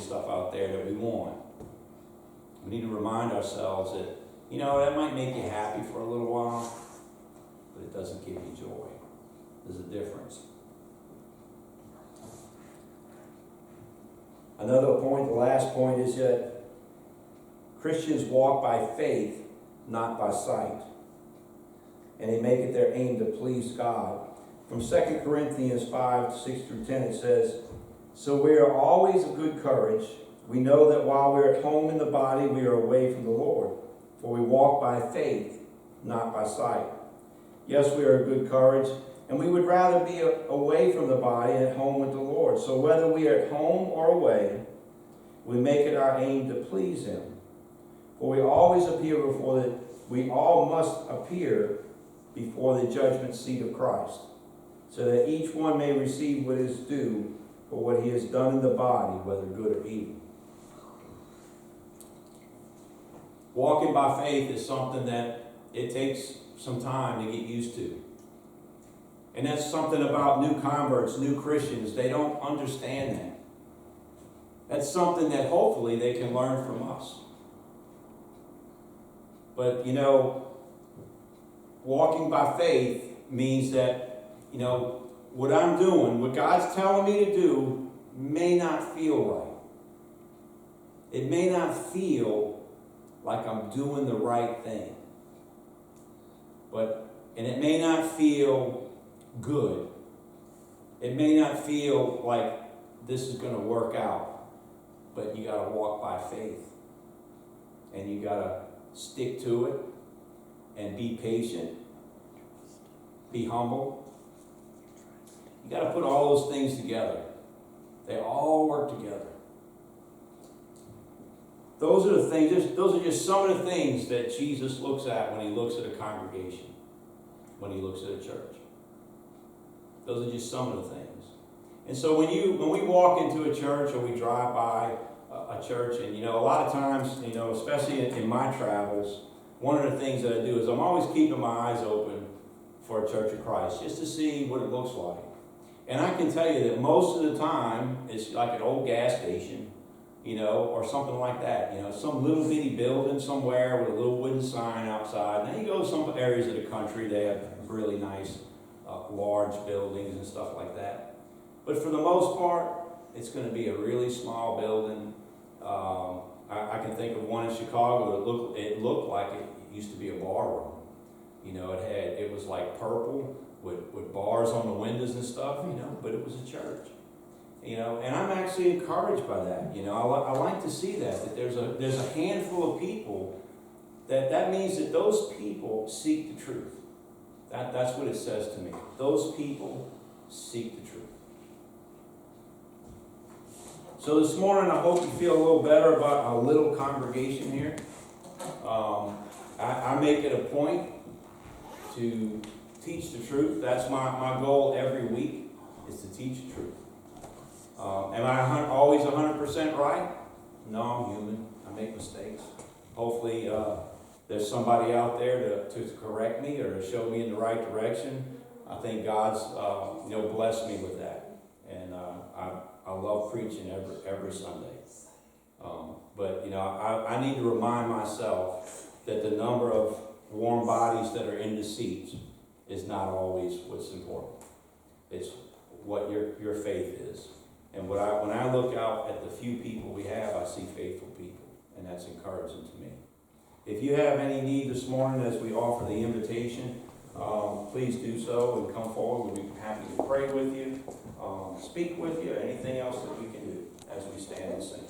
stuff out there that we want. We need to remind ourselves that, that might make you happy for a little while, but it doesn't give you joy. There's a difference. Another point, the last point, is that Christians walk by faith, not by sight. And they make it their aim to please God. From 2 Corinthians 5, 6 through 10, it says, "So we are always of good courage. We know that while we are at home in the body, we are away from the Lord. For we walk by faith, not by sight. Yes, we are of good courage, and we would rather be away from the body and at home with the Lord. So whether we are at home or away, we make it our aim to please Him. For we all must appear before the judgment seat of Christ, so that each one may receive what is due for what he has done in the body, whether good or evil." Walking by faith is something that it takes some time to get used to. And that's something about new converts, new Christians. They don't understand that. That's something that hopefully they can learn from us. But, walking by faith means that, what I'm doing, what God's telling me to do, may not feel right. It may not feel like I'm doing the right thing. And it may not feel good. It may not feel like this is going to work out. But you got to walk by faith. And you got to stick to it. And be patient. Be humble. You got to put all those things together. They all work together. Those are the things, those are just some of the things that Jesus looks at when He looks at a congregation, when He looks at a church. Those are just some of the things. And so when we walk into a church or we drive by a church, and a lot of times, especially in my travels, one of the things that I do is I'm always keeping my eyes open for a Church of Christ, just to see what it looks like. And I can tell you that most of the time, it's like an old gas station, or something like that. Some little bitty building somewhere with a little wooden sign outside. Now you go to some areas of the country, they have really nice, large buildings and stuff like that. But for the most part, it's going to be a really small building. I can think of one in Chicago that it looked like it used to be a bar room. It was like purple with bars on the windows and stuff, but it was a church. And I'm actually encouraged by that. I like to see that there's a handful of people that means that those people seek the truth. That's what it says to me. Those people seek the truth. So this morning, I hope you feel a little better about our little congregation here. I make it a point to teach the truth. That's my goal every week, is to teach the truth. Am I always 100% right? No, I'm human. I make mistakes. Hopefully there's somebody out there to correct me or to show me in the right direction. I think God's blessed me with that. And I love preaching every Sunday. But I need to remind myself that the number of warm bodies that are in the seats is not always what's important. It's what your faith is. And when I look out at the few people we have, I see faithful people, and that's encouraging to me. If you have any need this morning as we offer the invitation, please do so and come forward. We'll be happy to pray with you, speak with you, anything else that we can do as we stand and sing.